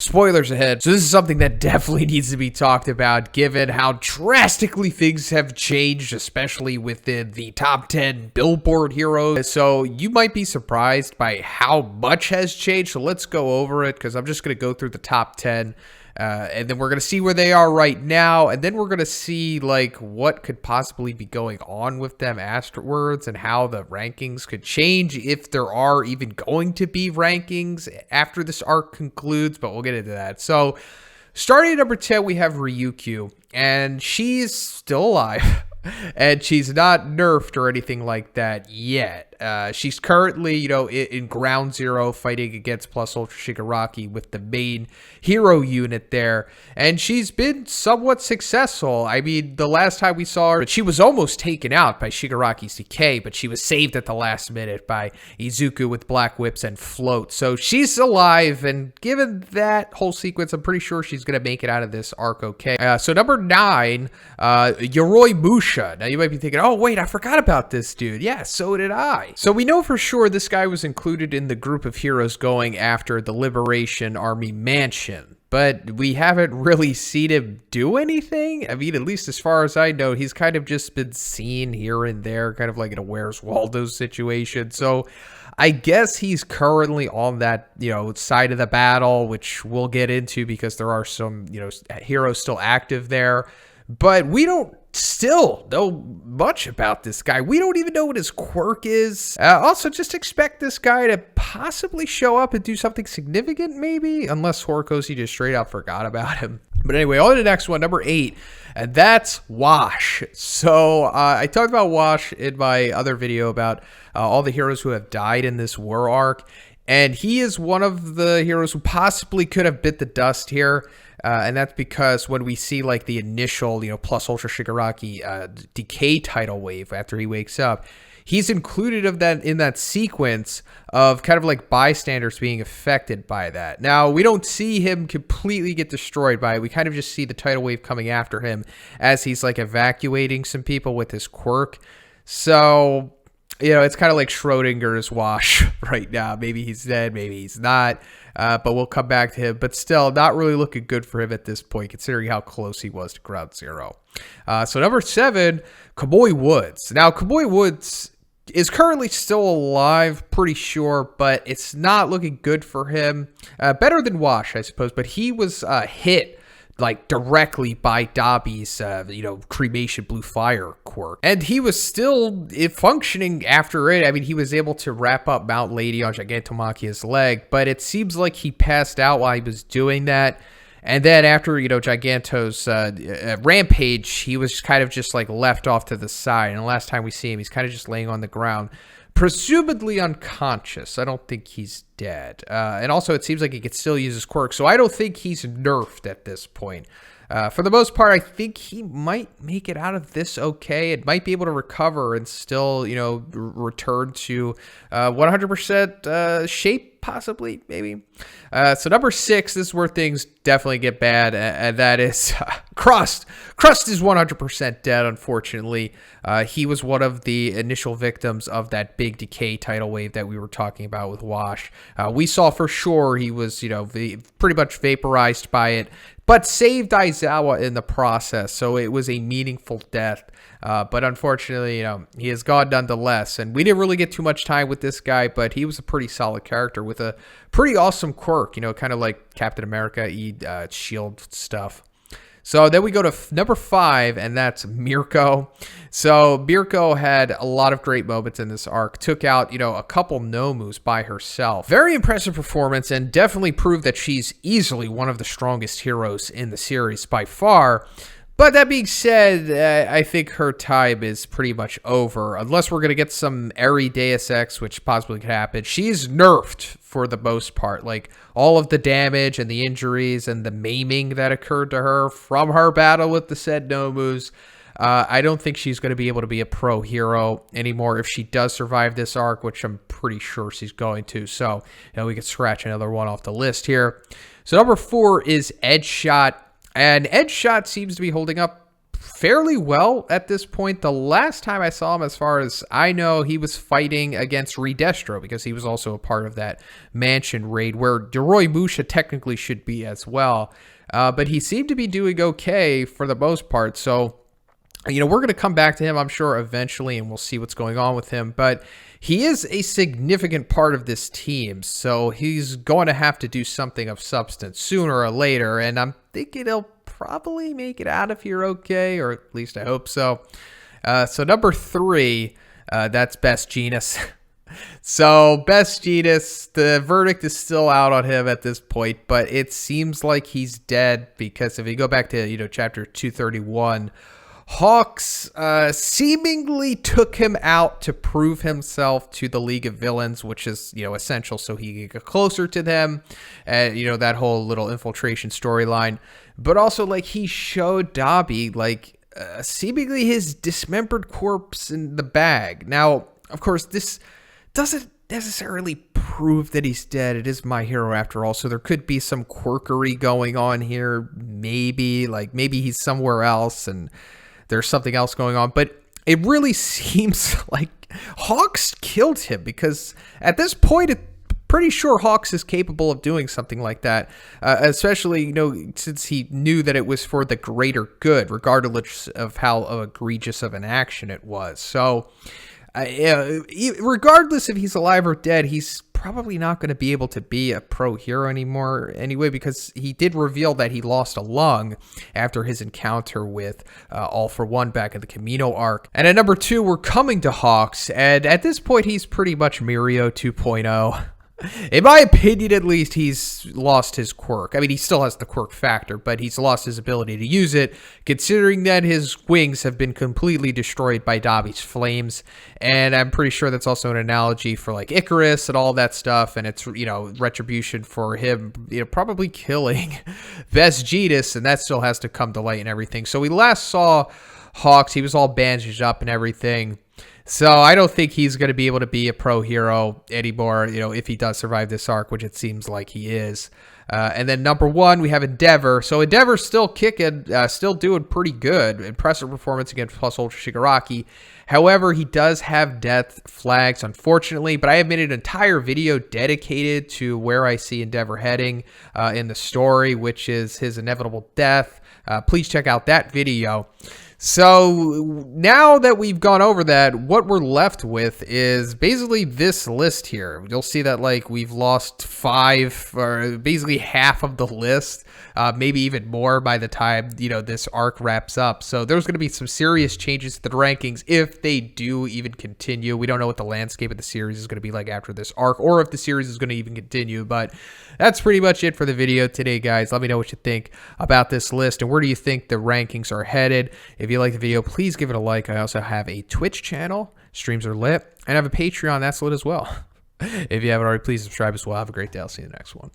Spoilers ahead. So this is something that definitely needs to be talked about given how drastically things have changed, especially within the top 10 Billboard heroes. So you might be surprised by how much has changed. So let's go over it because I'm just going to go through the top 10. And then we're going to see where they are right now. And then we're going to see like what could possibly be going on with them afterwards and how the rankings could change if there are even going to be rankings after this arc concludes. But we'll get into that. So starting at number 10, we have Ryukyu, and she's still alive. And she's not nerfed or anything like that yet. She's currently, in Ground Zero fighting against Plus Ultra Shigaraki with the main hero unit there. And she's been somewhat successful. I mean, the last time we saw her, she was almost taken out by Shigaraki's decay, but she was saved at the last minute by Izuku with Black Whips and Float. So she's alive, and given that whole sequence, I'm pretty sure she's going to make it out of this arc okay. So number 9, Yoroy Musha. Now you might be thinking, oh wait, I forgot about this dude. Yeah, so did I. So we know for sure this guy was included in the group of heroes going after the Liberation Army Mansion, but we haven't really seen him do anything. I mean, at least as far as I know, he's kind of just been seen here and there, kind of like in a Where's Waldo situation. So I guess he's currently on that, side of the battle, which we'll get into because there are some, heroes still active there. But we don't still know much about this guy. We don't even know what his quirk is. Also, just expect this guy to possibly show up and do something significant, maybe, unless Horikoshi just straight up forgot about him. But anyway, on to the next one, number 8, and that's Wash. So I talked about Wash in my other video about all the heroes who have died in this war arc, and he is one of the heroes who possibly could have bit the dust here. And that's because when we see like the initial, Plus Ultra Shigaraki decay tidal wave after he wakes up, he's included in that sequence of kind of like bystanders being affected by that. Now, we don't see him completely get destroyed by it. We kind of just see the tidal wave coming after him as he's like evacuating some people with his quirk. So, it's kind of like Schrodinger's Wash right now. Maybe he's dead, maybe he's not. But we'll come back to him. But still, not really looking good for him at this point, considering how close he was to Ground Zero. So number 7, Kaboy Woods. Now, Kaboy Woods is currently still alive, pretty sure, but it's not looking good for him. Better than Wash, I suppose, but he was hit like directly by Dabi's, cremation blue fire quirk. And he was still functioning after it. I mean, he was able to wrap up Mount Lady on Gigantomachia's leg, but it seems like he passed out while he was doing that. And then after, Giganto's rampage, he was kind of just like left off to the side. And the last time we see him, he's kind of just laying on the ground, presumably unconscious. I don't think he's dead. And also, it seems like he could still use his quirk, so I don't think he's nerfed at this point. For the most part, I think he might make it out of this okay. It might be able to recover and still, return to 100% shape, possibly, maybe. So number 6, this is where things definitely get bad, and that is Crust. Crust is 100% dead, unfortunately. He was one of the initial victims of that big decay tidal wave that we were talking about with Wash. We saw for sure he was, pretty much vaporized by it, but saved Aizawa in the process, so it was a meaningful death. But unfortunately, he is gone nonetheless. And we didn't really get too much time with this guy, but he was a pretty solid character with a pretty awesome quirk, kind of like Captain America, shield stuff. So then we go to number 5, and that's Mirko. So Mirko had a lot of great moments in this arc. Took out, a couple Nomus by herself. Very impressive performance, and definitely proved that she's easily one of the strongest heroes in the series by far. But that being said, I think her time is pretty much over. Unless we're going to get some Eri Deus Ex, which possibly could happen. She's nerfed for the most part. Like, all of the damage and the injuries and the maiming that occurred to her from her battle with the said Nomus. I don't think she's going to be able to be a pro hero anymore if she does survive this arc, which I'm pretty sure she's going to. So, we could scratch another one off the list here. So number 4 is Edge Shot. And Edge Shot seems to be holding up fairly well at this point. The last time I saw him, as far as I know, he was fighting against Redestro, because he was also a part of that mansion raid where Yoroy Musha technically should be as well. But he seemed to be doing okay for the most part. So, you know, we're going to come back to him, I'm sure, eventually, and we'll see what's going on with him. But he is a significant part of this team, so he's going to have to do something of substance sooner or later, and I'm thinking he'll probably make it out of here okay, or at least I hope so. So number 3, that's Best Genus. So Best Genus, the verdict is still out on him at this point, but it seems like he's dead, because if you go back to, you know, chapter 231, Hawks seemingly took him out to prove himself to the League of Villains, which is, you know, essential so he can get closer to them, you know, that whole little infiltration storyline. But also, like, he showed Dabi, like, seemingly his dismembered corpse in the bag. Now, of course, this doesn't necessarily prove that he's dead. It is My Hero after all, so there could be some quirkery going on here. Maybe he's somewhere else and there's something else going on, but it really seems like Hawks killed him, because at this point, it's pretty sure Hawks is capable of doing something like that, especially, you know, since he knew that it was for the greater good, regardless of how egregious of an action it was. So, regardless if he's alive or dead, he's probably not going to be able to be a pro hero anymore anyway, because he did reveal that he lost a lung after his encounter with All For One back in the Camino arc. And at number 2, we're coming to Hawks, and at this point, he's pretty much Mirio 2.0. In my opinion, at least, he's lost his quirk. I mean, he still has the quirk factor, but he's lost his ability to use it, considering that his wings have been completely destroyed by Dabi's flames. And I'm pretty sure that's also an analogy for, like, Icarus and all that stuff. And it's, you know, retribution for him, you know, probably killing Best Genus, and that still has to come to light and everything. So we last saw Hawks. He was all bandaged up and everything. So I don't think he's going to be able to be a pro hero anymore, you know, if he does survive this arc, which it seems like he is. And then number 1, we have Endeavor. So Endeavor's still kicking, still doing pretty good. Impressive performance against Plus Ultra Shigaraki. However, he does have death flags, unfortunately, but I have made an entire video dedicated to where I see Endeavor heading in the story, which is his inevitable death. Please check out that video. So now that we've gone over that, what we're left with is basically this list here. You'll see that, like, we've lost 5, or basically half of the list, maybe even more by the time, you know, this arc wraps up. So there's going to be some serious changes to the rankings if they do even continue. We don't know what the landscape of the series is going to be like after this arc, or if the series is going to even continue, but that's pretty much it for the video today, guys. Let me know what you think about this list, and where do you think the rankings are headed. If you like the video, please give it a like. I also have a Twitch channel, streams are lit, and I have a Patreon that's lit as well. If you haven't already, please subscribe as well. Have a great day. I'll see you in the next one.